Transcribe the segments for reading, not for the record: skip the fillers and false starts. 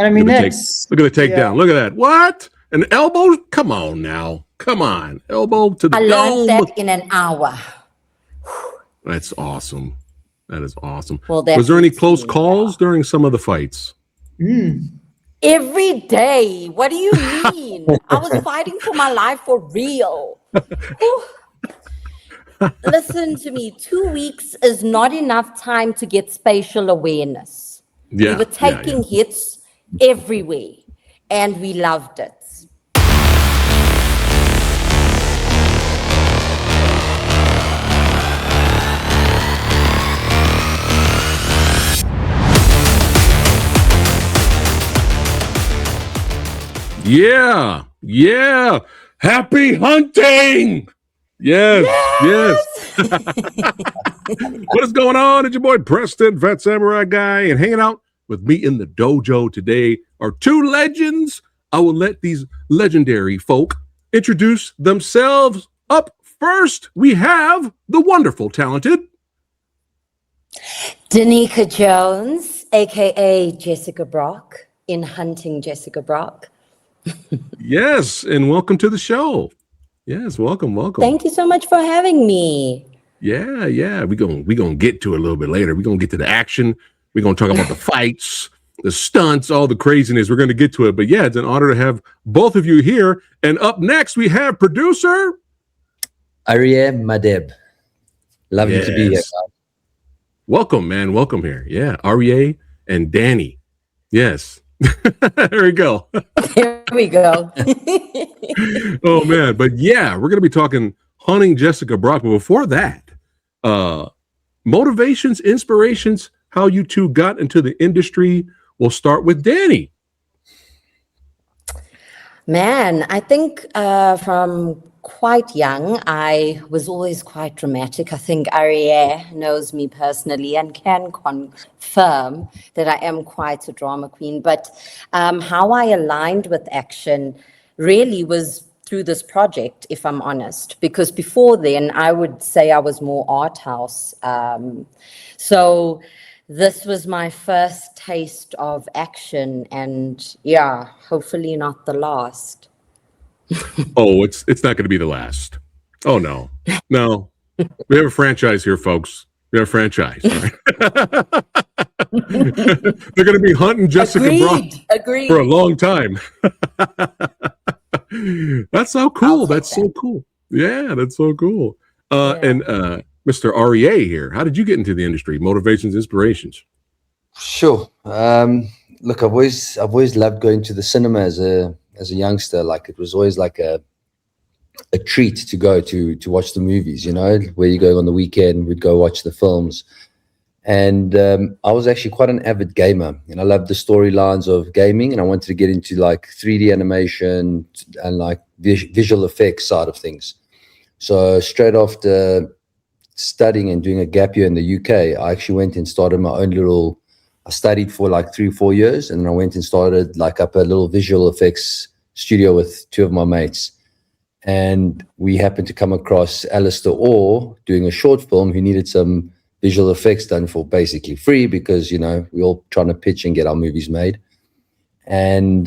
And I mean, look at the takedown. Look at that. What? An elbow? Come on now. Come on. Elbow to the dome. I learned that in an hour. That's awesome. That is awesome. Well, was there any close calls during some of the fights? Every day. What do you mean? I was fighting for my life for real. Listen to me. 2 weeks is not enough time to get spatial awareness. Yeah, we were taking hits everywhere, and we loved it. Yeah. Happy hunting. Yes. What is going on? It's your boy Preston, PhatSamuraiGuy, and hanging out with me in the dojo today are two legends. I will let these legendary folk introduce themselves. Up first, we have the wonderful, talented Danica Jones, aka Jessica Brok, in Hunting Jessica Brok. Yes, and welcome to the show. Yes, welcome. Thank you so much for having me. Yeah. We're gonna get to it a little bit later. We're gonna get to the action. We're gonna talk about the fights, the stunts, all the craziness. We're gonna get to it. But yeah, it's an honor to have both of you here. And up next, we have producer Arie Madeb. Lovely to be here. Welcome, man. Welcome here. Yeah, Arie and Danny. Yes. There we go. There we go. Oh man, but yeah, we're gonna be talking Hunting Jessica Brok. But before that, motivations, inspirations, how you two got into the industry. We'll start with Danny. Man, I think from quite young, I was always quite dramatic. I think Arie knows me personally and can confirm that I am quite a drama queen. But how I aligned with action really was through this project, if I'm honest, because before then I would say I was more art house. So this was my first taste of action, and yeah, hopefully not the last. Oh, it's not going to be the last. Oh no. We have a franchise here, folks. We have a franchise. Right? They're going to be hunting Jessica Brok for a long time. That's so cool. So cool. Yeah, that's so cool. And Mr. Arie here, how did you get into the industry? Motivations, inspirations? Sure. Look, I've always loved going to the cinema as a youngster. Like, it was always like a treat to go to watch the movies, you know, where you go on the weekend, we'd go watch the films. And I was actually quite an avid gamer, and I loved the storylines of gaming, and I wanted to get into like 3D animation and like visual effects side of things. So straight after studying and doing a gap year in the UK, I actually went and started my own I studied for like 3 or 4 years, and then I went and started like up a little visual effects studio with 2 of my mates. And we happened to come across Alistair Orr doing a short film who needed some visual effects done for basically free, because, you know, we're all trying to pitch and get our movies made. And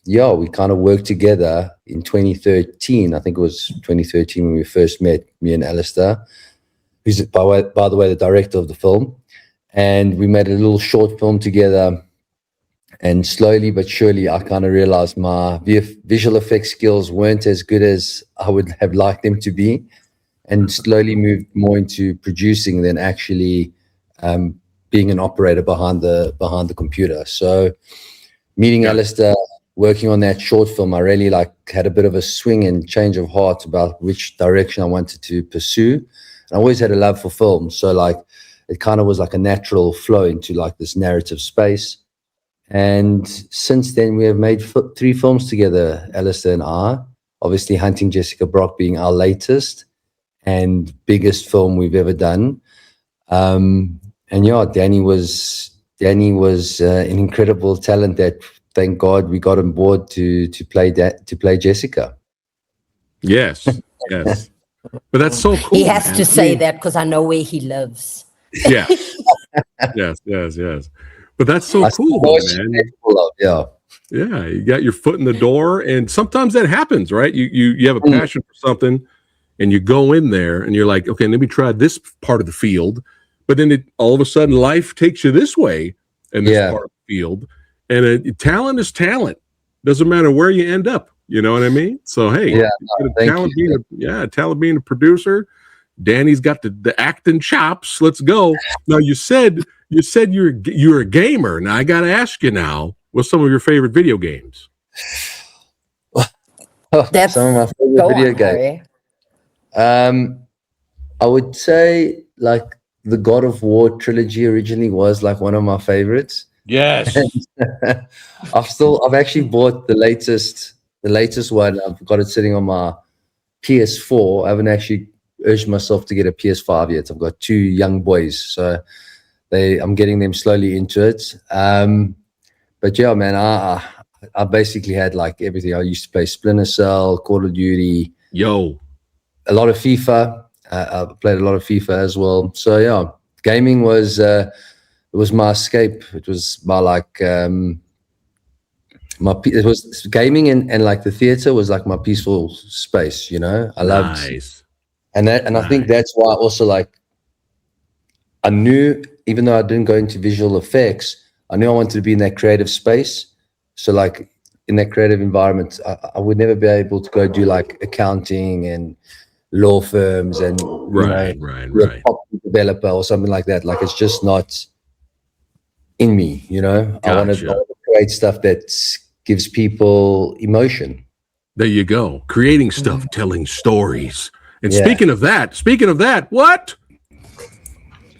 we kind of worked together in 2013. I think it was 2013 when we first met, me and Alistair, who's, by the way, the director of the film. And we made a little short film together. And slowly but surely, I kind of realized my visual effects skills weren't as good as I would have liked them to be, and slowly moved more into producing than actually being an operator behind the computer. So meeting Alistair, working on that short film, I really had a bit of a swing and change of heart about which direction I wanted to pursue. And I always had a love for film. So it kind of was like a natural flow into like this narrative space. And since then, we have made 3 films together, Alistair and I. Obviously, Hunting Jessica Brok being our latest and biggest film we've ever done. And yeah, Danny was an incredible talent that, thank God, we got on board to play Jessica. Yes. But that's so cool. He has to say that because I know where he lives. Yes. Yes. But that's so I still cool, know though, she's man. capable of, yeah. Yeah, you got your foot in the door, and sometimes that happens, right? You have a passion for something, and you go in there, and you're like, okay, let me try this part of the field, but then all of a sudden, life takes you this way in this part of the field, and talent is talent. Doesn't matter where you end up. You know what I mean? So hey, talent being a producer. Danny's got the acting chops. Let's go. Now you said you're a gamer. Now I got to ask you now, what's some of your favorite video games? That's some of my favorite video games. I would say like the God of War trilogy originally was like one of my favorites. Yes. I've actually bought the latest one. I've got it sitting on my PS4. I haven't actually urged myself to get a PS5 yet. I've got 2 young boys, so I'm getting them slowly into it. But yeah, man, I basically had like everything. I used to play Splinter Cell, Call of Duty, a lot of FIFA. I played a lot of FIFA as well. So yeah, gaming was it was my escape. It was my like it was gaming and like the theater was like my peaceful space. You know, I loved, and I think that's why also like I knew, even though I didn't go into visual effects, I knew I wanted to be in that creative space. So like in that creative environment, I would never be able to go do like accounting and law firms and right. developer or something like that. Like it's just not in me, you know. Gotcha. I want to create stuff that gives people emotion. There you go. Creating stuff, telling stories. And speaking of that, what?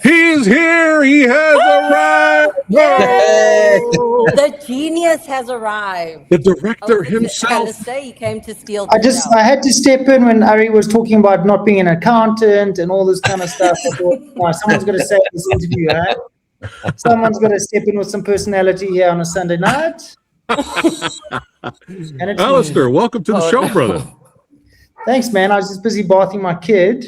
He's here. He has arrived. The genius has arrived. The director himself. He came to steal. I had to step in when Ari was talking about not being an accountant and all this kind of stuff. I thought, no, someone's going to say this interview, right? Someone's going to step in with some personality here on a Sunday night. Alistair, welcome to the show, brother. Thanks, man. I was just busy bathing my kid.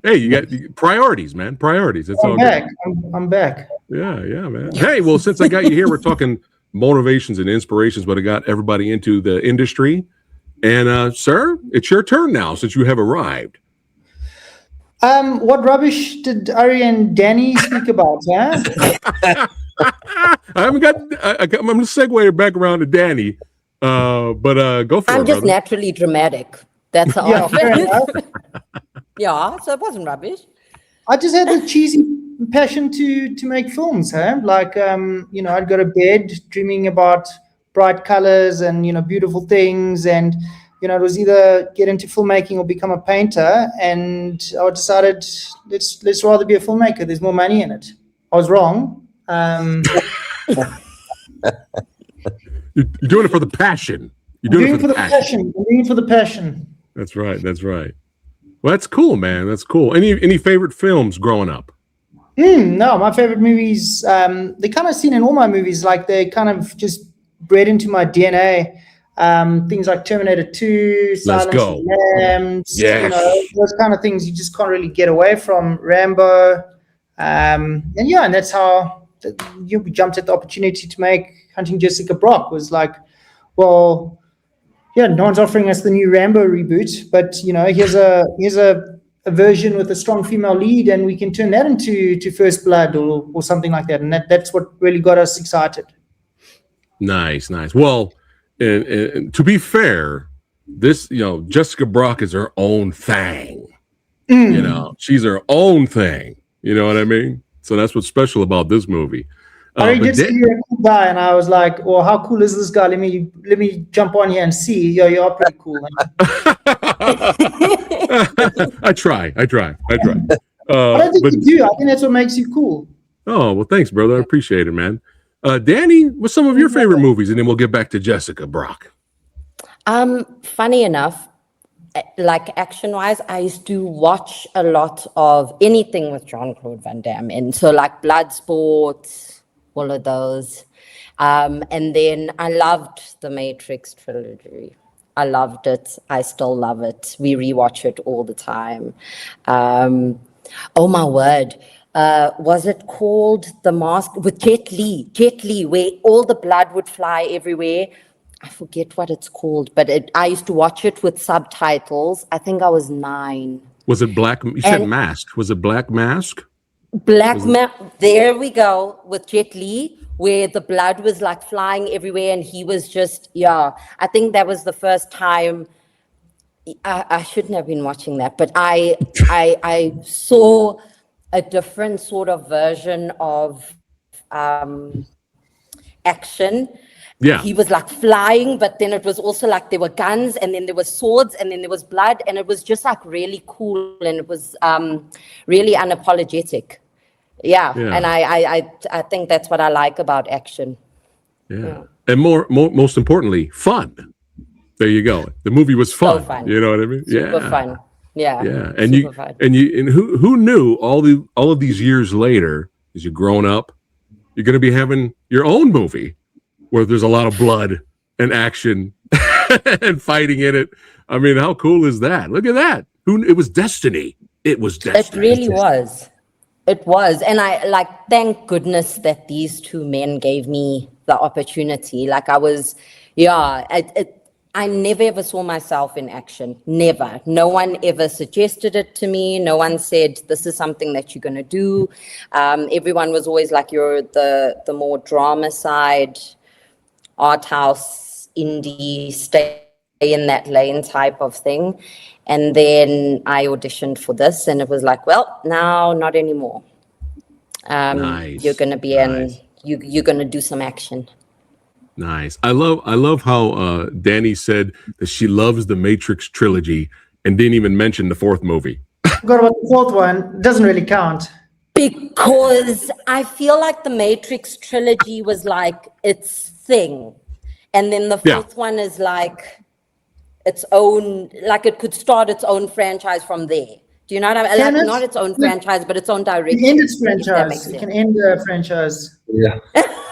Hey, you got priorities, man. Priorities. It's all back. good. I'm back. Yeah, man. Hey, well, since I got you here, we're talking motivations and inspirations, but I got everybody into the industry. And sir, it's your turn now since you have arrived. What rubbish did Ari and Danny speak about, huh? I'm going to segue back around to Danny, but go for it. I'm just naturally dramatic. That's all. Yeah, so it wasn't rubbish. I just had the cheesy passion to make films, huh? Like, I'd go to bed dreaming about bright colors and, beautiful things. And, it was either get into filmmaking or become a painter. And I decided, let's rather be a filmmaker. There's more money in it. I was wrong. You're doing it for the passion. I'm doing it for the passion. That's right. Well, that's cool, man. That's cool. Any favorite films growing up? No, my favorite movies, they kind of seen in all my movies, like they kind of just bred into my DNA. Things like Terminator 2, Silence of the Lambs, those kind of things you just can't really get away from. Rambo, and that's how you jumped at the opportunity to make Hunting Jessica Brok. Was like, well, yeah, no one's offering us the new Rambo reboot, but here's a version with a strong female lead, and we can turn that into First Blood or something like that. And that's what really got us excited. Nice. Well, and to be fair, this Jessica Brok is her own thing. She's her own thing. You know what I mean? So that's what's special about this movie. I did see you're a cool guy, and I was like, "Well, how cool is this guy? Let me jump on here and see." Yeah, you are pretty cool. I try. I don't think you do. I think that's what makes you cool. Oh, well, thanks, brother. I appreciate it, man. Danny, what's some of your favorite movies? And then we'll get back to Jessica Brok. Funny enough, like action-wise, I used to watch a lot of anything with Jean-Claude Van Damme. And so like Bloodsport, all of those. And then I loved the Matrix trilogy. I loved it. I still love it. We rewatch it all the time. Oh my word. was it called The Mask with Jet Li, where all the blood would fly everywhere. I forget what it's called, but I used to watch it with subtitles. I think I was 9. Was it Black? You said Mask. Was it Black Mask? There we go, with Jet Li, where the blood was like flying everywhere, and he was just, I think that was the first time. I shouldn't have been watching that, but I saw a different sort of version of action. Yeah. He was like flying, but then it was also like there were guns, and then there was swords, and then there was blood, and it was just like really cool, and it was really unapologetic. Yeah. And I think that's what I like about action. Yeah. And most importantly, fun. There you go. The movie was fun. So fun. You know what I mean? Super fun. Yeah. Yeah. And who knew all of these years later, as you're growing up, you're going to be having your own movie where there's a lot of blood and action and fighting in it. I mean, how cool is that? Look at that. It was destiny. It was destiny. It really was. It was. And I thank goodness that these two men gave me the opportunity. Like I was, I never ever saw myself in action. Never. No one ever suggested it to me. No one said, this is something that you're going to do. Everyone was always like, you're the more drama side, art house, indie, stay in that lane type of thing. And then I auditioned for this, and it was like, well, now not anymore. Nice. You're going to be you're going to do some action. Nice. I love how Danny said that she loves the Matrix trilogy and didn't even mention the 4th movie. Forgot about the 4th one. It doesn't really count. Because I feel like the Matrix trilogy was like its thing. And then the 4th one is like its own, like it could start its own franchise from there. Do you know what I mean? Like not its own franchise, but its own direction. It can end its franchise. It can end the franchise. Yeah.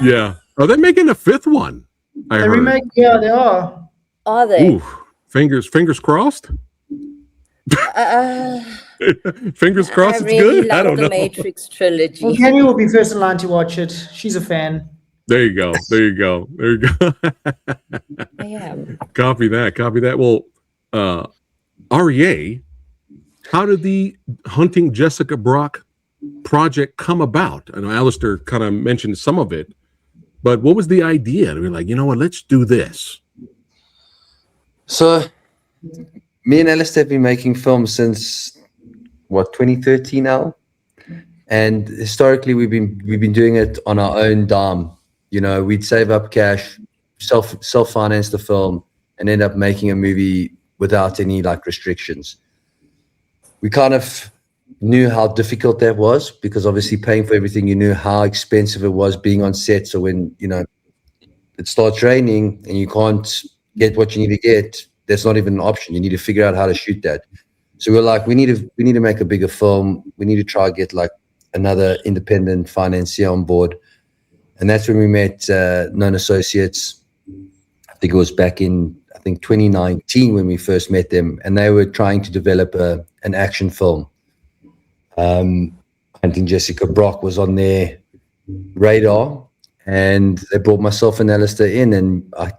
Yeah. Are they making a 5th one? I heard. Remake, yeah, they are. Are they? Ooh, fingers crossed. Fingers crossed. I It's really good. love I don't the know. Matrix trilogy. Well, Kenny will be first in line to watch it. She's a fan. There you go. I am. Copy that. Well, REA, how did the Hunting Jessica Brok project come about? I know Alistair kind of mentioned some of it, but what was the idea? We were like, you know what, let's do this. So me and Alistair have been making films since 2013 now, and historically we've been doing it on our own dime. You know, we'd save up cash, self-finance the film, and end up making a movie without any like restrictions. We kind of knew how difficult that was, because obviously paying for everything, you knew how expensive it was being on set. So when, you know, it starts raining and you can't get what you need to get, that's not even an option. You need to figure out how to shoot that. So we're like, we need to make a bigger film. We need to try to get like another independent financier on board. And that's when we met Known Associates. I think it was back in 2019 when we first met them, and they were trying to develop an action film. Hunting Jessica Brok was on their radar, and they brought myself and Alistair in, and I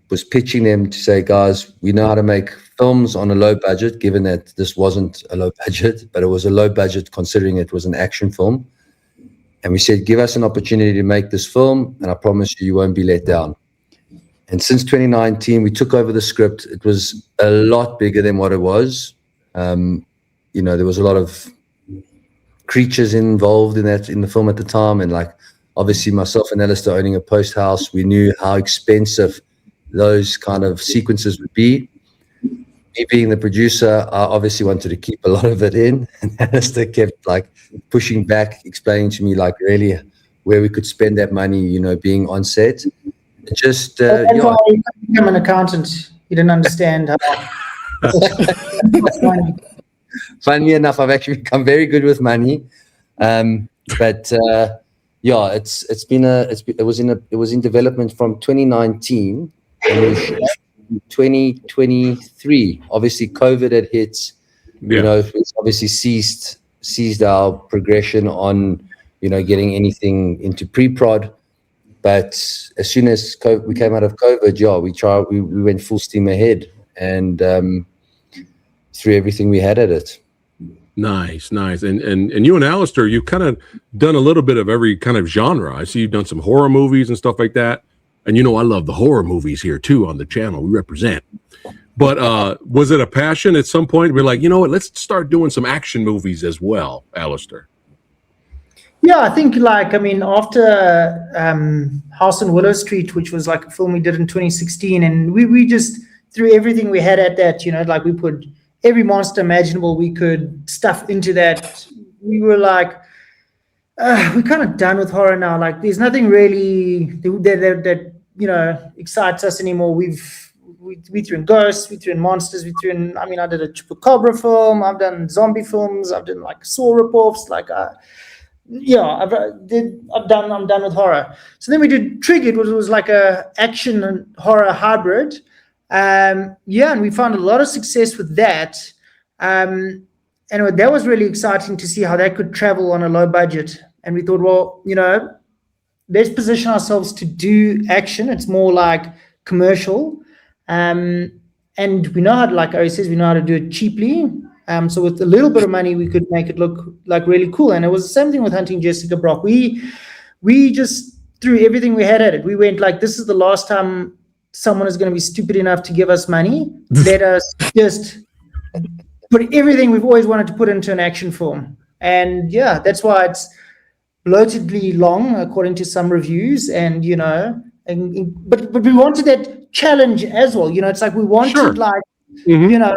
was pitching them to say, guys, we know how to make films on a low budget, given that this wasn't a low budget, but it was a low budget considering it was an action film. And we said, give us an opportunity to make this film, and I promise you won't be let down. And since 2019, we took over the script. It was a lot bigger than what it was. You know, there was a lot of creatures involved in the film at the time. And like, obviously myself and Alistair owning a post house, we knew how expensive those kind of sequences would be. Me being the producer, I obviously wanted to keep a lot of it in. And Alistair kept like pushing back, explaining to me like really where we could spend that money, you know, being on set. Just That's why you become an accountant. You didn't understand how. Funny enough, I've actually become very good with money, but yeah, it was in development from 2019 and it was 2023. Obviously, COVID had hit. You know, it's obviously ceased seized our progression on, you know, getting anything into pre-prod. But as soon as we came out of COVID, we went full steam ahead and threw everything we had at it. Nice. And you and Alistair, you've kind of done a little bit of every kind of genre. I see you've done some horror movies and stuff like that. And you know, I love the horror movies here too on the channel. We represent. But was it a passion at some point? We're like, you know what, let's start doing some action movies as well, Alistair. Yeah, I think after House on Willow Street, which was like a film we did in 2016, and we just threw everything we had at that, you know, like we put every monster imaginable we could stuff into that. We were like, we're kind of done with horror now. Like there's nothing really that you know, excites us anymore. We threw in ghosts, we threw in monsters, we threw in, I did a Chupacabra film, I've done zombie films, I've done like Saw ripoffs, like I'm done with horror. So then we did Triggered, which was like a action and horror hybrid. And we found a lot of success with that. And that was really exciting to see how that could travel on a low budget. And we thought, well, you know, let's position ourselves to do action. It's more like commercial. And we know how to, like Ari says, we know how to do it cheaply. So with a little bit of money, we could make it look like really cool. And it was the same thing with Hunting Jessica Brok. We just threw everything we had at it. We went like, this is the last time someone is going to be stupid enough to give us money. Let us just put everything we've always wanted to put into an action film. And yeah, that's why it's bloatedly long, according to some reviews. And, you know, but we wanted that challenge as well. You know, it's like we wanted you know,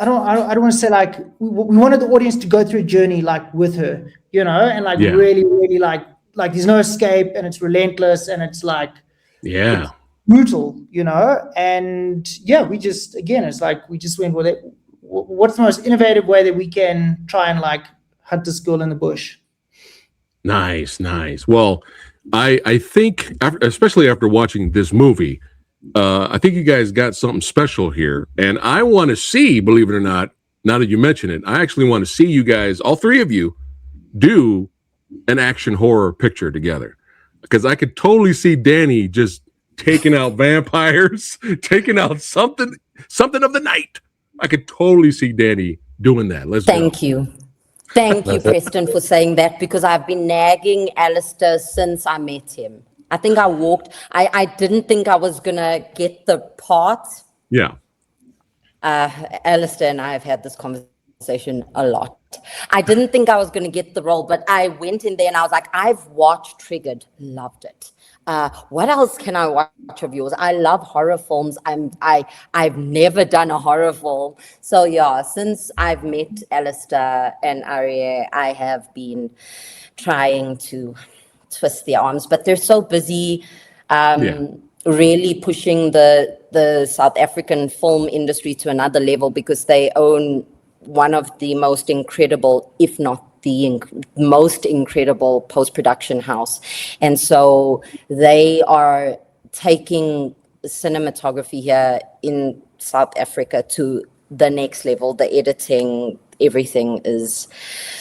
I don't want to say like we wanted the audience to go through a journey like with her, you know, and like really, really like there's no escape and it's relentless and it's like it's brutal, you know. And we just, again, it's like we just went with it. What's the most innovative way that we can try and like hunt this girl in the bush? Nice. Well, I think, especially after watching this movie, I think you guys got something special here. And I want to see, believe it or not, now that you mention it, I actually want to see you guys, all three of you, do an action horror picture together. Because I could totally see Danny just taking out vampires, taking out something of the night. I could totally see Danny doing that. Thank you. Thank you, Preston, for saying that, because I've been nagging Alistair since I met him. I think I didn't think I was going to get the part. Yeah. Alistair and I have had this conversation a lot. I didn't think I was going to get the role, but I went in there and I was like, I've watched Triggered, loved it. What else can I watch of yours? I love horror films. I've never done a horror film. So yeah, since I've met Alistair and Aria, I have been trying to twist their arms, but they're so busy really pushing the South African film industry to another level, because they own one of the most incredible, if not the most incredible post-production house. And so they are taking cinematography here in South Africa to the next level. The editing, everything is.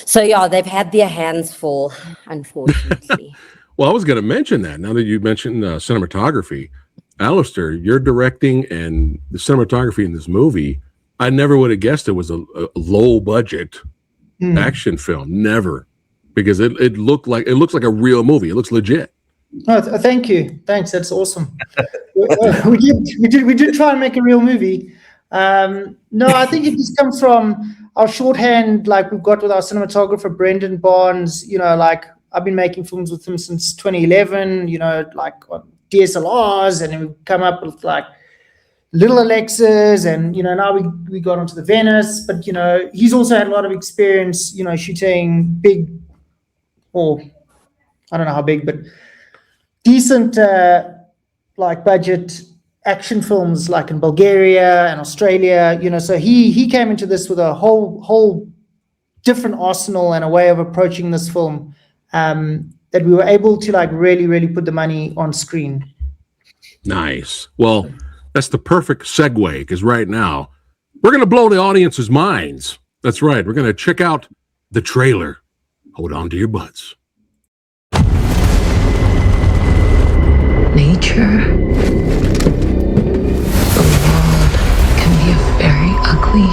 So yeah, they've had their hands full, unfortunately. Well, I was going to mention that now that you mentioned cinematography. Alistair, you're directing, and the cinematography in this movie, I never would have guessed it was a low budget action film. Never. Because it looks like a real movie. It looks legit. Oh, thank you. Thanks. That's awesome. we did try and make a real movie. No, I think it just comes from our shorthand, like we've got with our cinematographer, Brendan Barnes. You know, like I've been making films with him since 2011, you know, like on DSLRs, and then we come up with like little Alexas, and, you know, now we got onto the Venice, but, you know, he's also had a lot of experience, you know, shooting big, or I don't know how big, but decent, like budget action films, like in Bulgaria and Australia, you know. So he came into this with a whole different arsenal and a way of approaching this film, that we were able to like really put the money on screen. Nice. Well, that's the perfect segue, because right now we're going to blow the audience's minds That's right. We're going to check out the trailer. Hold on to your butts. Nature, the world can be a very ugly,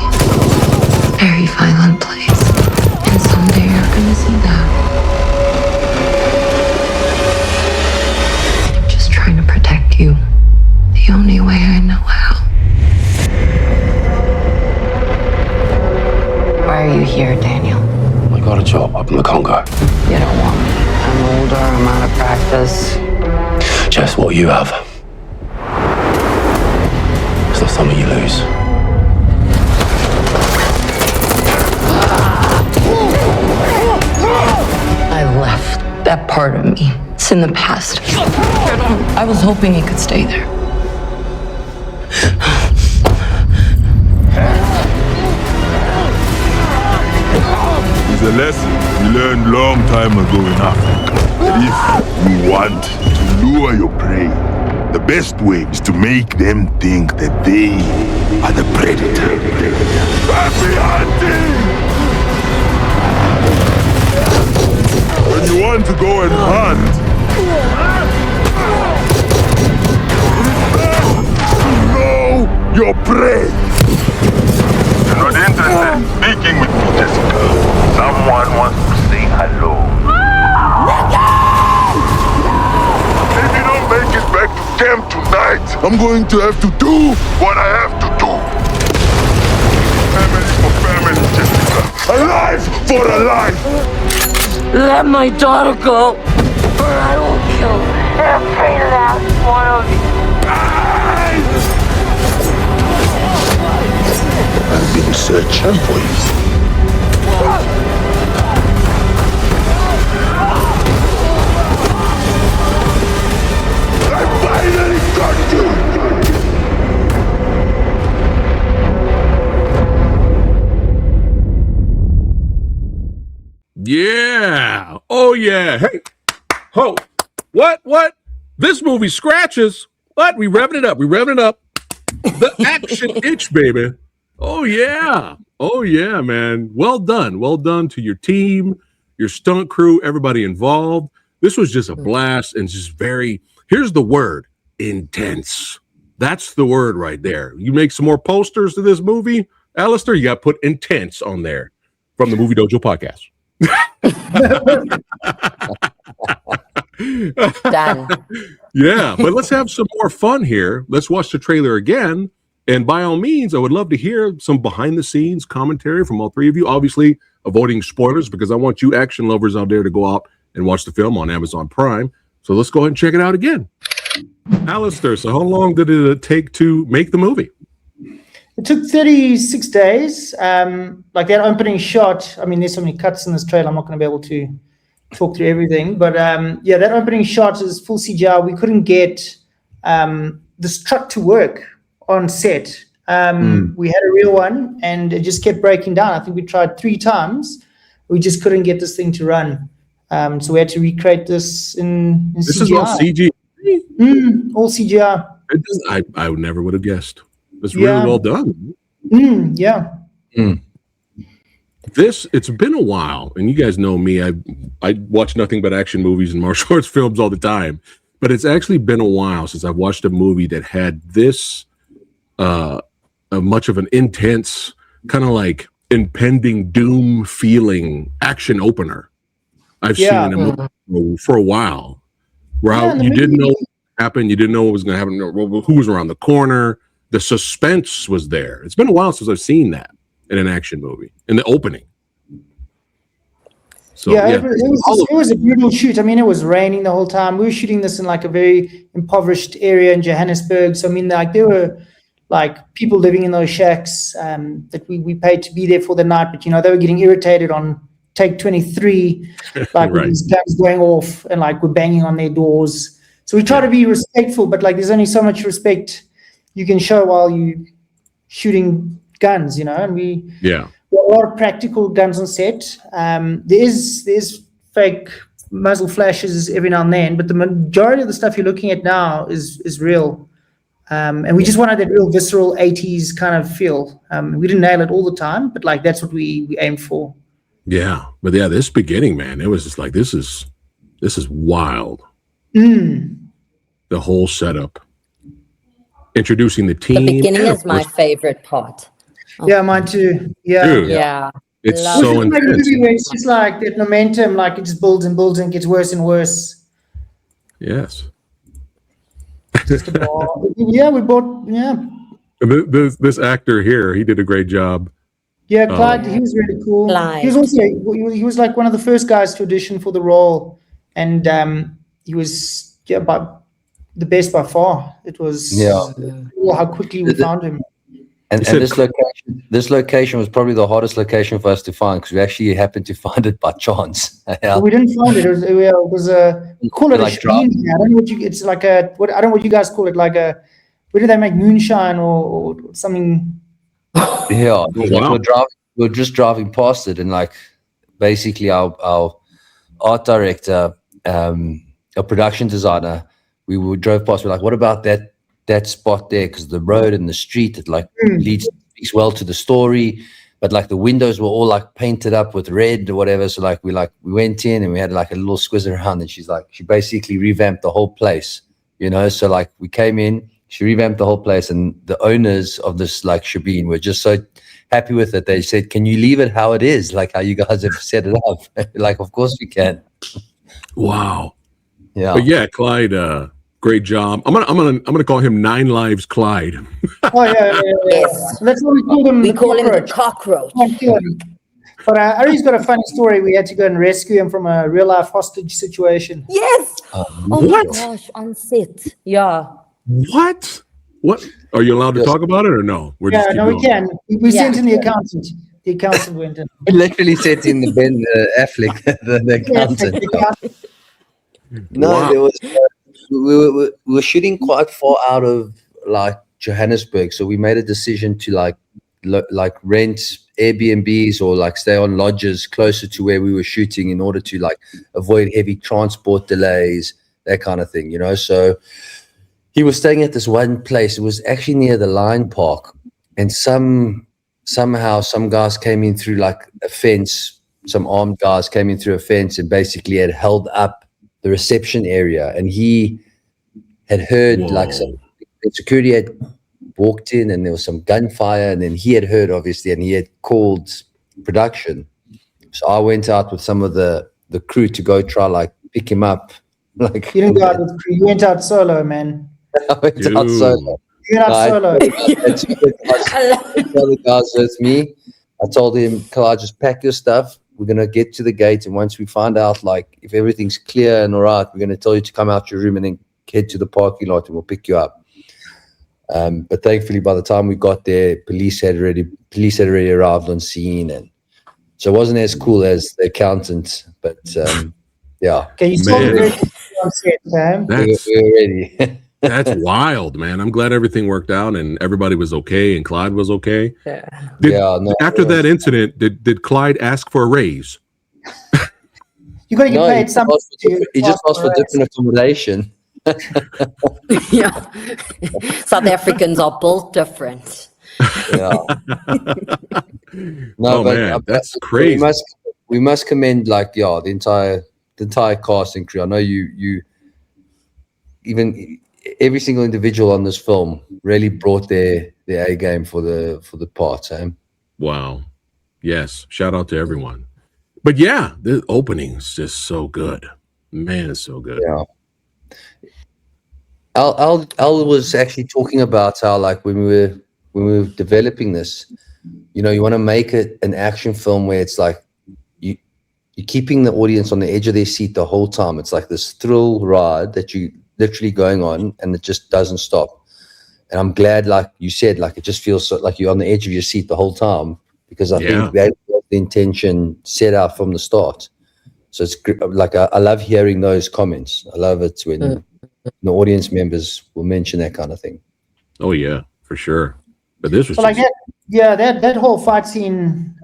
very violent place. And someday you're gonna see that. I'm just trying to protect you the only way I know how. Why are you here, Daniel? I got a job up in the Congo. You don't want me. I'm older, I'm out of practice. Just what you have. It's not something you lose. I left that part of me. It's in the past. I was hoping it could stay there. It's a lesson we learned long time ago in Africa. That if you want to lure your prey, the best way is to make them think that they are the predator. Happy hunting! When you want to go and hunt, know your prey. You're not interested in speaking with me, Jessica. Someone wants to say hello. If you don't make it back to camp tonight, I'm going to have to do what I have to do. Family for family, Jessica. A life for a life. Let my daughter go, or I will kill every last one of you. I've been searching for you. I finally got you! Yeah. Oh, yeah. Hey. Ho. What? This movie scratches. What? We revving it up. The action itch, baby. Oh, yeah. Oh, yeah, man. Well done to your team, your stunt crew, everybody involved. This was just a blast and just very, here's the word, intense. That's the word right there. You make some more posters to this movie, Alistair, you got to put intense on there from the Movie Dojo podcast. Done. Yeah, but let's have some more fun here. Let's watch the trailer again. And by all means, I would love to hear some behind the scenes commentary from all three of you. Obviously, avoiding spoilers because I want you action lovers out there to go out and watch the film on Amazon Prime. So let's go ahead and check it out again. Alistair, so how long did it take to make the movie? It took 36 days. Like that opening shot, I mean, there's so many cuts in this trailer, I'm not going to be able to talk through everything. But yeah, that opening shot is full CGI. We couldn't get this truck to work on set. We had a real one and it just kept breaking down. I think we tried 3 times. We just couldn't get this thing to run. So we had to recreate this in this CGI. Is all CGI? All CGI. It does, I never would have guessed. It's really well done. Yeah. It's been a while, and you guys know me. I watch nothing but action movies and martial arts films all the time. But it's actually been a while since I've watched a movie that had this much of an intense, kind of like impending doom feeling action opener. I've seen in a movie for a while, where you didn't know what happened, you didn't know what was going to happen, who was around the corner. The suspense was there. It's been a while since I've seen that in an action movie, in the opening. So it was a brutal shoot. I mean, it was raining the whole time. We were shooting this in like a very impoverished area in Johannesburg. So I mean, like there were like people living in those shacks that we paid to be there for the night, but you know, they were getting irritated on take 23, like with these guns going off and like we're banging on their doors. So we try to be respectful, but like there's only so much respect you can show while you shooting guns, you know, and we a lot of practical guns on set. There's fake muzzle flashes every now and then, but the majority of the stuff you're looking at now is real. And we just wanted that real visceral 80s kind of feel. We didn't nail it all the time, but like that's what we aimed for. Yeah, but yeah, this beginning, man, it was just like this is wild. The whole setup, introducing the team. The beginning and is my favorite part. Yeah, mine too. Yeah. Dude, Yeah. it's Love so it. intense. It's just like that momentum, like it just builds and builds and gets worse and worse. Yes. Yeah, we bought. Yeah. This actor here, he did a great job. Yeah, Clyde, he was really cool. Clyde. He was also he was like one of the first guys to audition for the role, and he was by the best by far. It was cool how quickly we found him. And this location was probably the hardest location for us to find because we actually happened to find it by chance. But we didn't find it. It was a we call it like a sheen. I don't know what it's like I don't know what you guys call it. Like a where do they make moonshine or something? Yeah, wow. we're just driving past it, and like basically our art director, our production designer, we drove past. We're like, what about that spot there? Because the road and the street it like speaks well to the story, but like the windows were all like painted up with red or whatever. So like we went in and we had like a little squiz around, and she basically revamped the whole place, you know. So like we came in. She revamped the whole place, and the owners of this like shebeen were just so happy with it. They said, "Can you leave it how it is, like how you guys have set it up?" Like, of course we can. Wow. Yeah. But yeah, Clyde, great job. I'm gonna call him 9 Lives Clyde. Oh yeah. Yes. That's what we call him. We call him the cockroach. But Ari's got a funny story. We had to go and rescue him from a real life hostage situation. Yes. Oh my What? gosh, on set. Yeah. What? Are you allowed to talk about it or no? We can. We sent in the accountant. The accountant went in. We literally sent in the Ben Affleck, the accountant. No, Wow. there was we were shooting quite far out of like Johannesburg, so we made a decision to like rent Airbnbs or like stay on lodges closer to where we were shooting in order to like avoid heavy transport delays, that kind of thing, you know. So he was staying at this one place. It was actually near the Lion Park, and somehow some guys came in through like a fence. Some armed guys came in through a fence and basically had held up the reception area, and he had heard like some security had walked in and there was some gunfire, and then he had heard obviously, and he had called production. So I went out with some of the crew to go try like pick him up. Like You didn't go out with crew. You went out solo, man. I went out solo. You went out solo. The guys with me. I told him, Clyde, just pack your stuff. We're going to get to the gate, and once we find out, like, if everything's clear and all right, we're going to tell you to come out your room and then head to the parking lot, and we'll pick you up. But thankfully, by the time we got there, police had already arrived on scene, and so it wasn't as cool as the accountant. But yeah, Okay, you saw the on set, Sam. we were ready. That's wild, man. I'm glad everything worked out and everybody was okay and Clyde was okay. After that incident, did Clyde ask for a raise? You got to get paid something. He just asked for different accommodation. Yeah. South Africans are built different. Yeah. No, man, that's crazy. We must commend the entire cast and crew. I know you even every single individual on this film really brought their A game for the part. Wow. Yes. Shout out to everyone. But yeah, the opening is just so good. Man, it's so good. Yeah. Al was actually talking about how like when we were developing this, you know, you want to make it an action film where it's like you're keeping the audience on the edge of their seat the whole time. It's like this thrill ride that you literally going on, and it just doesn't stop. And I'm glad, like you said, like it just feels so, like you're on the edge of your seat the whole time, because I think that was the intention set out from the start. So it's like I love hearing those comments. I love it when the audience members will mention that kind of thing. Oh yeah, for sure. But this was like that. Yeah, that whole fight scene.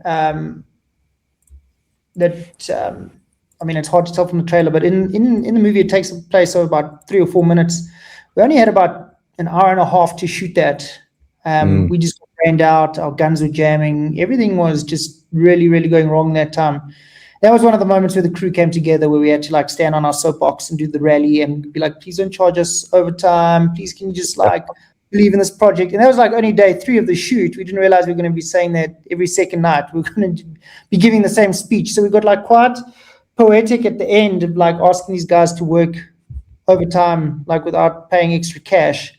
I mean, it's hard to tell from the trailer, but in the movie, it takes place over about 3 or 4 minutes. We only had about an hour and a half to shoot that. We just ran out, our guns were jamming, everything was just really, really going wrong that time. That was one of the moments where the crew came together, where we had to like stand on our soapbox and do the rally and be like, please don't charge us overtime. Please can you just like believe in this project? And that was like only day 3 of the shoot. We didn't realize we were going to be saying that every second night. We were going to be giving the same speech. So we got like quite poetic at the end of like asking these guys to work overtime, like without paying extra cash.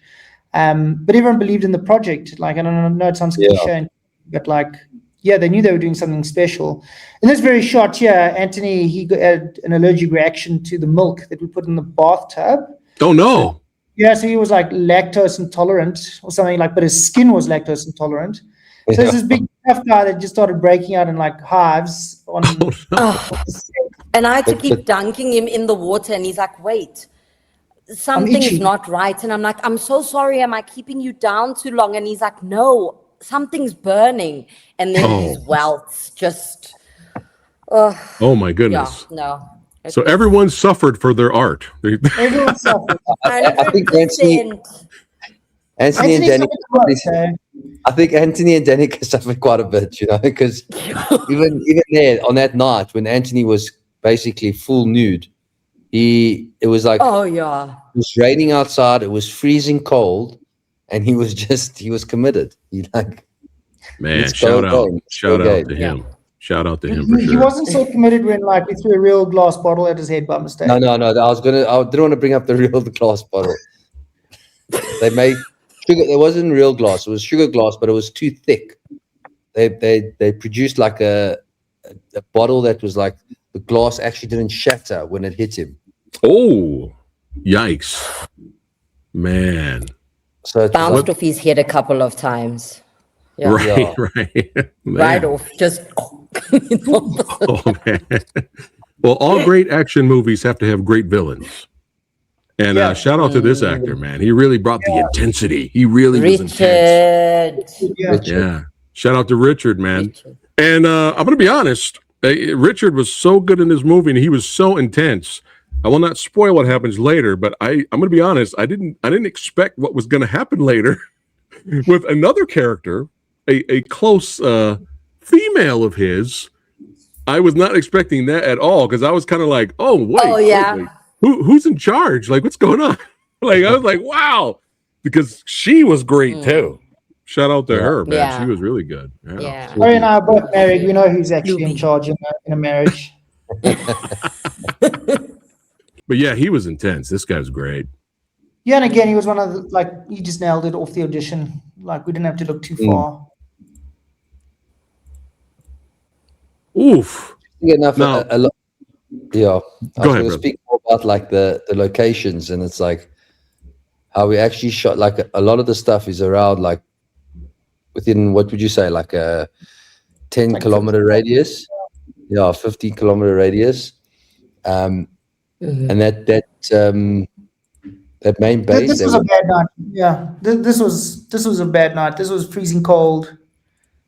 But everyone believed in the project. Like, I don't know, it sounds cliche, but like, yeah, they knew they were doing something special. In this very shot here, Anthony, he had an allergic reaction to the milk that we put in the bathtub. Oh, no. So he was like lactose intolerant or something like, but his skin was lactose intolerant. So there's this big tough guy that just started breaking out in like hives. And I had to keep dunking him in the water, and he's like, wait, something's not right. And I'm like, I'm so sorry, am I keeping you down too long? And he's like, no, something's burning. And then these welts just oh my goodness. So everyone suffered for their art. Everyone suffered. I think Anthony and Danica, I think Anthony and Danica suffered quite a bit, you know, because even there on that night when Anthony was basically full nude, it was like, it was raining outside, it was freezing cold, and he was committed. He like, man, shout out to him. Shout out to him for sure. He wasn't so committed when like we threw a real glass bottle at his head by mistake. No. I didn't want to bring up the real glass bottle. They made sugar. It wasn't real glass. It was sugar glass, but it was too thick. They produced like a bottle that was like the glass actually didn't shatter when it hit him. Oh, yikes, man! So it bounced off his head a couple of times. Yeah. Right off, just. Oh, man. Well, all great action movies have to have great villains. And shout out to this actor, man. He really brought the intensity. He really was intense. Yeah. Shout out to Richard, man. And I'm going to be honest. Richard was so good in this movie, and he was so intense. I will not spoil what happens later, but I'm going to be honest. I didn't expect what was going to happen later with another character, a close female of his. I was not expecting that at all, because I was kind of like, wait, who's in charge? Like, what's going on? Like, I was like, wow, because she was great too. Shout out to her, man. She was really good. Harry and I are both married. We know who's actually in charge in a marriage. But yeah, he was intense. This guy was great. Yeah, and again, he was one of the, he just nailed it off the audition. Like, we didn't have to look too far. Oof. Enough. No. I was going to speak more about like the locations, and it's like how we actually shot. Like a lot of the stuff is around like within, what would you say, like a 10-kilometer radius? 15-kilometer radius. And that main base. This was a bad night. Yeah, this was a bad night. This was freezing cold.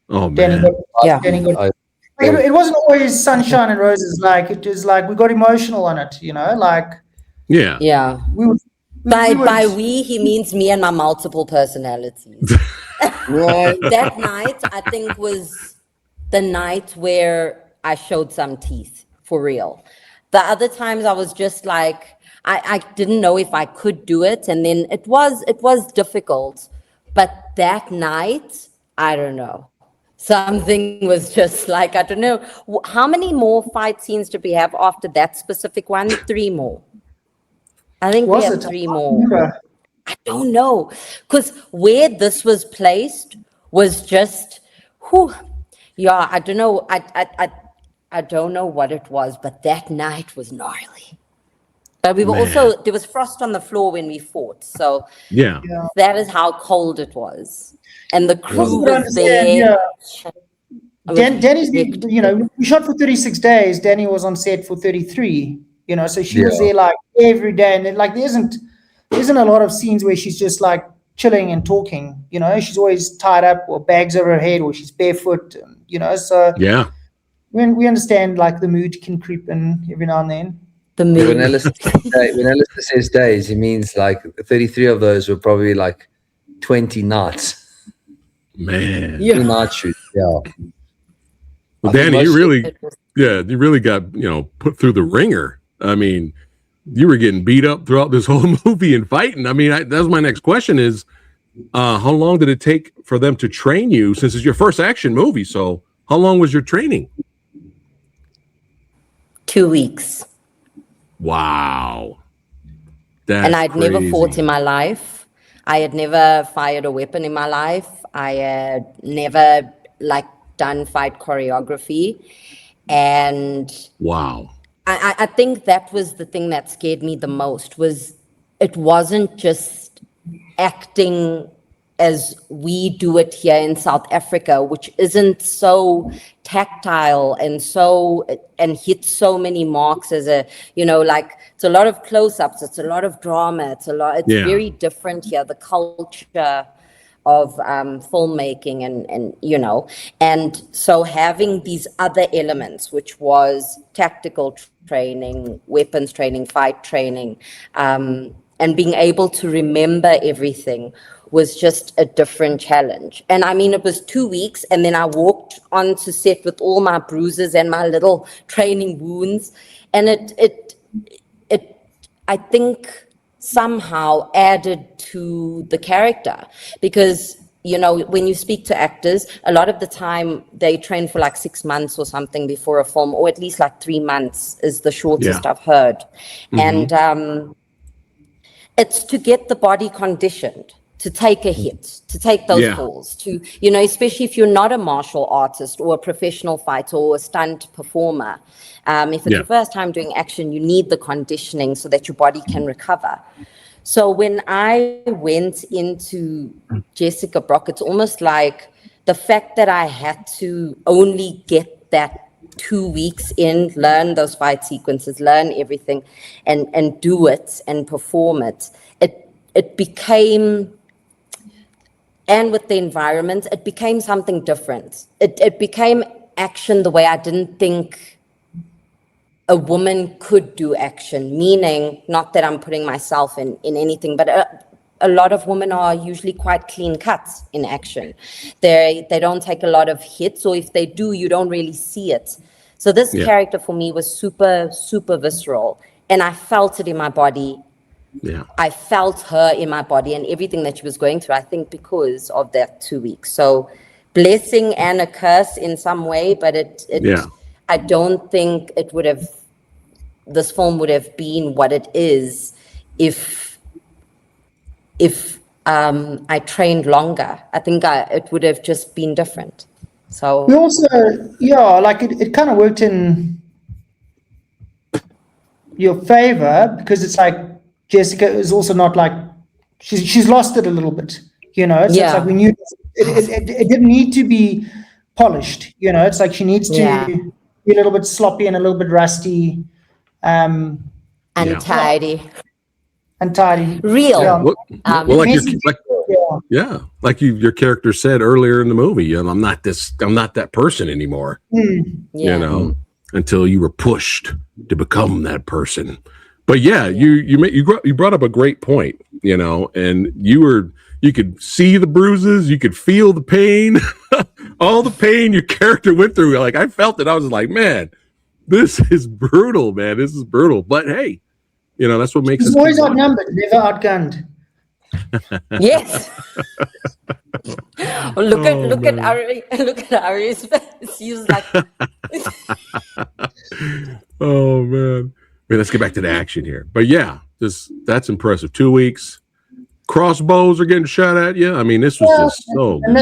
Oh man. It wasn't always sunshine and roses. Like, it was like we got emotional on it, you know. Like, yeah. By we, he means me and my multiple personalities. That night, I think, was the night where I showed some teeth for real. The other times, I was just like, I didn't know if I could do it, and then it was difficult. But that night, I don't know. Something was just like, I don't know. How many more fight scenes did we have after that specific one? 3 more. I think we have 3 more. I don't know. Because where this was placed was just, I don't know. I don't know what it was, but that night was gnarly. But we were also, there was frost on the floor when we fought. So that is how cold it was. And the crew was there. Danny's, we shot for 36 days. Danny was on set for 33, so she was there like every day. And then, like, there isn't a lot of scenes where she's just like chilling and talking, she's always tied up or bags over her head or she's barefoot, so we understand like the mood can creep in every now and then. The When moon. Alistair says days, he means like 33 of those were probably like 20 nights. Man. Yeah. 3 night shoots, yeah. Well, Danny, you really got, put through the ringer. I mean, you were getting beat up throughout this whole movie and fighting. I mean, that was my next question is, how long did it take for them to train you, since it's your first action movie? So how long was your training? 2 weeks. Wow. That's and I'd crazy. never fought in my life. I had never fired a weapon in my life. I had never done fight choreography. And wow. I think that was the thing that scared me the most, was it wasn't just acting as we do it here in South Africa, which isn't so tactile and hits so many marks as it's a lot of close-ups, it's a lot of drama, it's very different here, the culture of filmmaking and so having these other elements, which was tactical training, weapons training, fight training, and being able to remember everything was just a different challenge. And I mean, it was 2 weeks, and then I walked onto set with all my bruises and my little training wounds, and it I think somehow added to the character, because when you speak to actors, a lot of the time they train for 6 months or something before a film, or at least 3 months is the shortest I've heard. Mm-hmm. And it's to get the body conditioned to take a hit, to take those falls, to, especially if you're not a martial artist or a professional fighter or a stunt performer. If it's your first time doing action, you need the conditioning so that your body can recover. So when I went into Jessica Brok, it's almost like the fact that I had to only get that 2 weeks in, learn those fight sequences, learn everything, and do it and perform it. It became, and with the environment, it became something different. It became action the way I didn't think a woman could do action, meaning not that I'm putting myself in anything, but a lot of women are usually quite clean cuts in action. They don't take a lot of hits, or if they do, you don't really see it. So this character for me was super, super visceral, and I felt it in my body. Yeah, I felt her in my body and everything that she was going through, I think because of that 2 weeks. So blessing and a curse in some way, but I don't think this film would have been what it is if I trained longer. I think it would have just been different. So we also, it kind of worked in your favor, because it's Jessica is also not she's lost it a little bit, so it's we knew it didn't need to be polished, it's she needs to be a little bit sloppy and a little bit rusty, untidy. Untidy. Real. Your character said earlier in the movie, I'm not that person anymore. Until you were pushed to become that person. But you brought up a great point, and you could see the bruises, you could feel the pain, all the pain your character went through. I felt it. I was like, man, this is brutal, man. This is brutal. But hey, that's what makes it. Always outnumbered, never outgunned. Yes. Look at Ari's face. He was like, oh man. Let's get back to the action here. But that's impressive. 2 weeks. Crossbows are getting shot at you. I mean, this was just so. And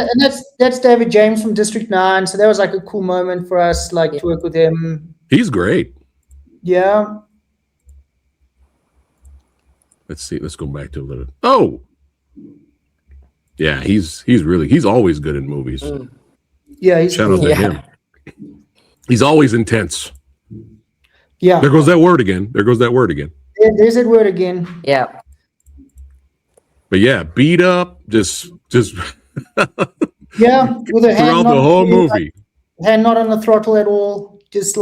that's David James from District 9. So that was a cool moment for us, to work with him. He's great. Yeah. Let's see. Let's go back to a little. Oh, yeah. He's always good in movies. Yeah. Shout out to him. He's always intense. Yeah. There goes that word again. Yeah, there's that word again. Yeah. But beat up, just with a hand throughout the whole movie. Hand not on the throttle at all. Just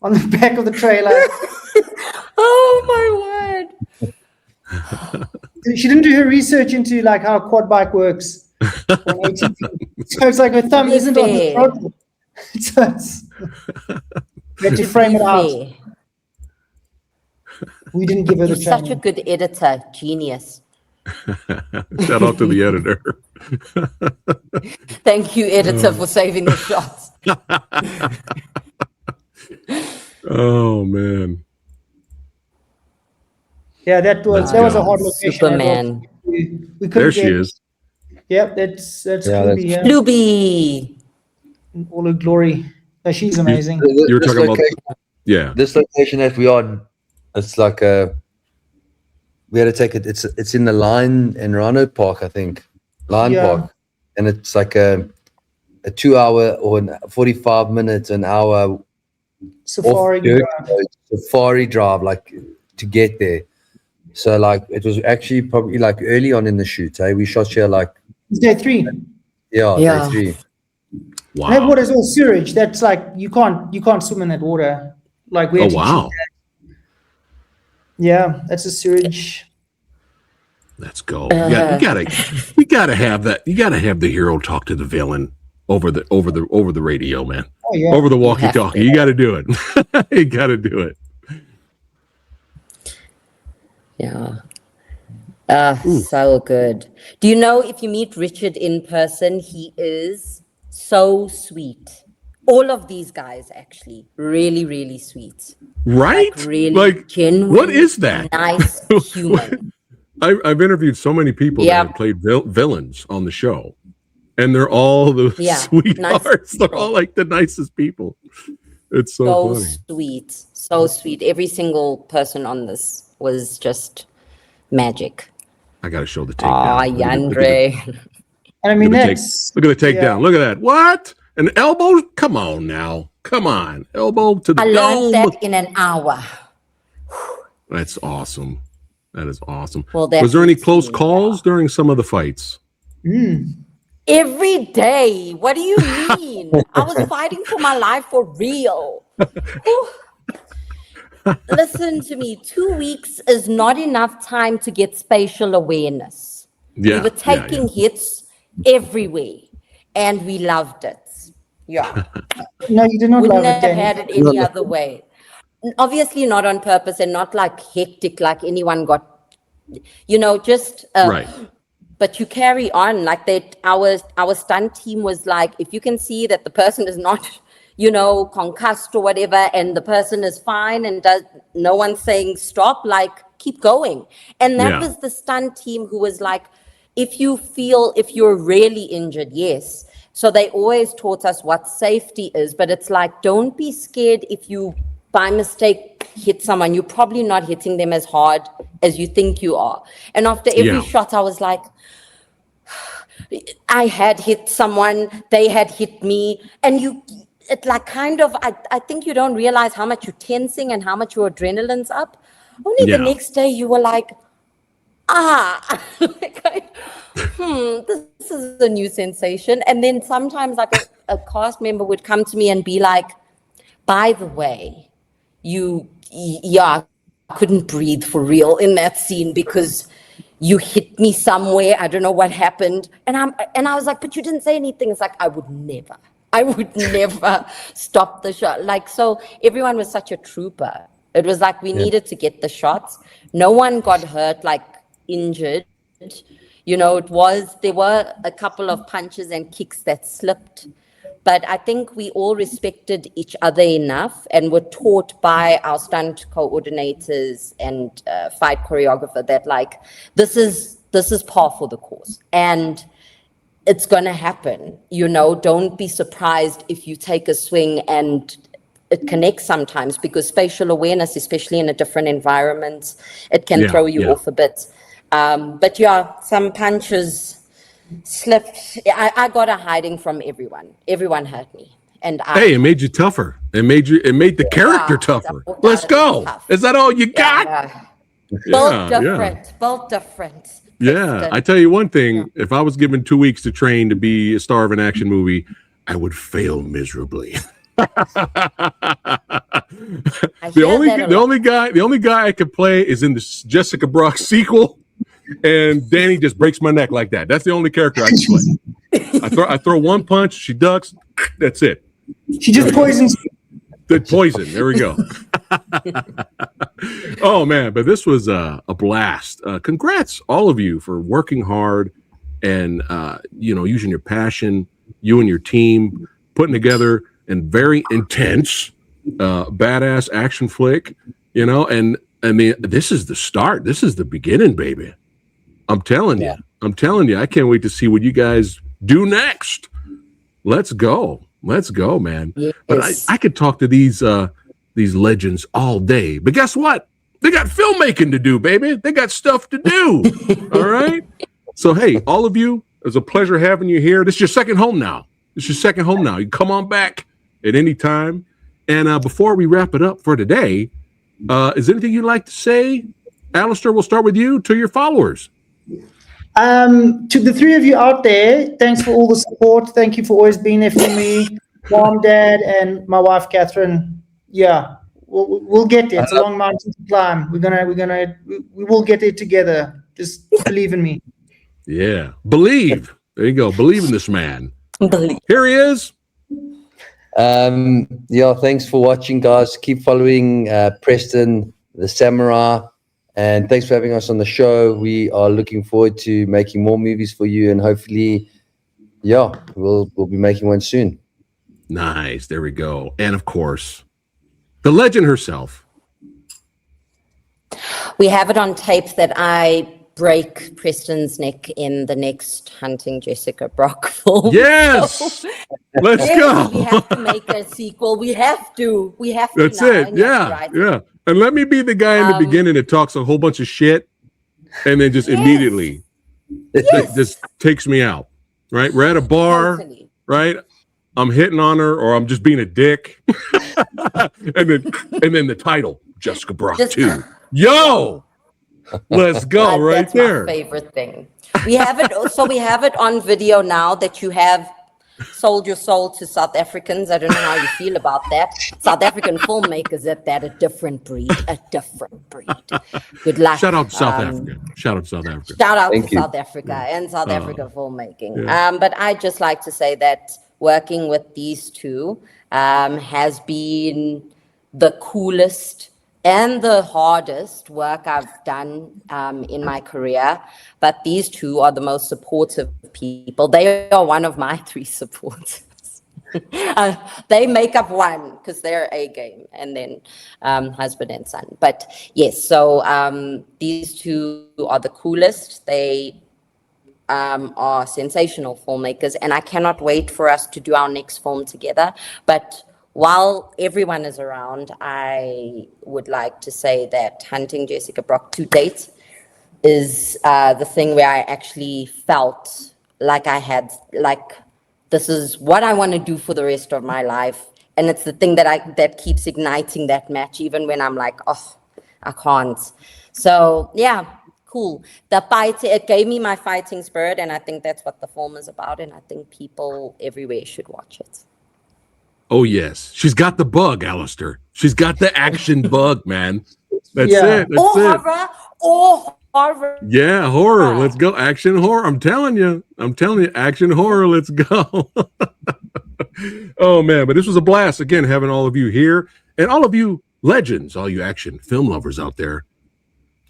on the back of the trailer. Oh my word. She didn't do her research into like how a quad bike works. On ATV. So it's like her thumb isn't on the throttle. So it's, we had to frame it out. We didn't give her the You're such a training. good editor, genius. Shout out to the editor. Thank you, editor, for saving the shots. Oh man. Yeah, that was a hard location. Superman. We couldn't There she get- is. Yep, that's Klubi, yeah. Luby. In all her glory. No, she's amazing. You were talking about this location that we are. It's like we had to take it. It's in the Lion and Rhino Park, I think. Lion Park, and it's like a 2 hour or 45 minutes, an hour Safari drive, like to get there. So like it was actually probably like early on in the shoot. We shot here like Day 3. day 3. wow. That water's all sewage. That's like you can't swim in that water. Like we had to cheat that. Yeah, that's a sewage. Let's go. Yeah, we gotta have that. You gotta have the hero talk to the villain over the radio, man. Oh yeah. Over the walkie-talkie. You gotta do it. You gotta do it. Yeah. So good. Do you know, if you meet Richard in person, he is so sweet. All of these guys actually really, really sweet. Right? Like, really like genuine, what is that? Nice human. I've interviewed so many people that have played villains on the show, and they're all the sweethearts. They're all like the nicest people. It's so funny. Sweet, so sweet. Every single person on this was just magic. I gotta show the takedown. Oh, Yandre. And I mean, look at the takedown. Look at that. What? An elbow? Come on now. Come on. Elbow to the I learned that in an hour. That's awesome. That is awesome. Well, was there any close calls during some of the fights? Every day. What do you mean? I was fighting for my life for real. Listen to me. 2 weeks is not enough time to get spatial awareness. Yeah, we were taking hits everywhere, and we loved it. Yeah. No, you did not Wouldn't love it. have had it any other way. Obviously not on purpose and not like hectic, like anyone got, just right. But you carry on like that. Our stunt team was like, if you can see that the person is not, concussed or whatever, and the person is fine and no one's saying stop, like keep going. And that was the stunt team who was like, if you're really injured, yes. So they always taught us what safety is, but it's like, don't be scared if you by mistake hit someone. You're probably not hitting them as hard as you think you are. And after every shot, I was like, I had hit someone, they had hit me. And it like kind of, I think you don't realize how much you're tensing and how much your adrenaline's up. Only the next day you were like, this is a new sensation. And then sometimes like a cast member would come to me and be like, by the way, I couldn't breathe for real in that scene because you hit me somewhere. I don't know what happened. And I was like, but you didn't say anything. It's like, I would never stop the shot. Like, so everyone was such a trooper. It was like we needed to get the shots. No one got hurt, like injured. There were a couple of punches and kicks that slipped. But I think we all respected each other enough and were taught by our stunt coordinators and fight choreographer that like, this is par for the course. And it's going to happen. Don't be surprised if you take a swing and it connects sometimes, because spatial awareness, especially in a different environment, it can throw you off a bit. But some punches slipped. I got a hiding from everyone. Everyone hurt me. And it made you tougher. It made the character tougher. Let's go. Is that all you got? Both different. Yeah. I tell you one thing, if I was given 2 weeks to train to be a star of an action movie, I would fail miserably. The only guy I could play is in the Jessica Brok sequel, and Danny just breaks my neck like that. That's the only character I can play. I throw one punch, she ducks. That's it. She just poisons. The poison. There we go. Oh man, but this was a blast. Congrats, all of you, for working hard and using your passion. You and your team putting together a very intense, badass action flick. And I mean, this is the start. This is the beginning, baby. I'm telling you. I can't wait to see what you guys do next. Let's go, man. Yes. But I could talk to these legends all day. But guess what? They got filmmaking to do, baby. They got stuff to do. All right. So hey, all of you, it was a pleasure having you here. This is your second home now. You can come on back at any time. And before we wrap it up for today, is there anything you'd like to say? Alistair, we'll start with you, to your followers. To the three of you out there, thanks for all the support. Thank you for always being there for me, Mom, Dad, and my wife, Catherine. Yeah, we'll get there. It's a long mountain to climb. We will get there together. Just believe in me. Yeah, believe. There you go. Believe in this man. Believe. Here he is. Thanks for watching, guys. Keep following Preston, the Samurai, and thanks for having us on the show. We are looking forward to making more movies for you, and hopefully, we'll be making one soon. Nice. There we go. And of course, the legend herself. We have it on tape that I break Preston's neck in the next Hunting Jessica Brok film. Yes. Let's go. We have to make a sequel. We have to. That's it. Yeah. And let me be the guy in the beginning that talks a whole bunch of shit and then just immediately just takes me out. Right? We're at a bar, right? I'm hitting on her, or I'm just being a dick. and then the title, Jessica Brok 2. Yo! Let's go. That's there. My favorite thing. We have it. So we have it on video now that you have sold your soul to South Africans. I don't know how you feel about that. South African filmmakers at that, a different breed. Good luck. Shout out to South Africa. Shout out to South Africa and South Africa filmmaking. Yeah. But I'd just like to say that working with these two has been the coolest and the hardest work I've done in my career. But these two are the most supportive people. They are one of my 3 supporters. They make up one because they're A game, and then husband and son. But yes, so these two are the coolest. They are sensational filmmakers, and I cannot wait for us to do our next film together. But while everyone is around, I would like to say that Hunting Jessica Brok to date is the thing where I actually felt like this is what I want to do for the rest of my life. And it's the thing that keeps igniting that match, even when I'm like, oh, I can't. So yeah, cool. The fight, it gave me my fighting spirit, and I think that's what the film is about. And I think people everywhere should watch it. Oh, yes. She's got the bug, Alistair. She's got the action bug, man. That's it. Horror. Yeah, horror. Let's go. Action horror. I'm telling you, action horror. Let's go. Oh, man. But this was a blast, again, having all of you here. And all of you legends, all you action film lovers out there,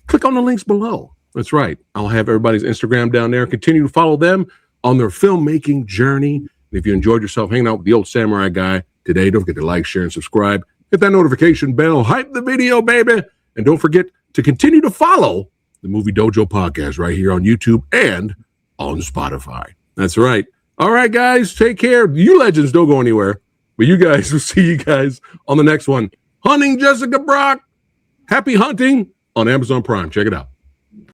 click on the links below. That's right. I'll have everybody's Instagram down there. Continue to follow them on their filmmaking journey. If you enjoyed yourself hanging out with the old samurai guy today, don't forget to like, share, and subscribe. Hit that notification bell. Hype the video, baby. And don't forget to continue to follow the Movie Dojo podcast right here on YouTube and on Spotify. That's right. All right, guys. Take care. You legends don't go anywhere. But you guys, we'll see you guys on the next one. Hunting Jessica Brok. Happy hunting on Amazon Prime. Check it out.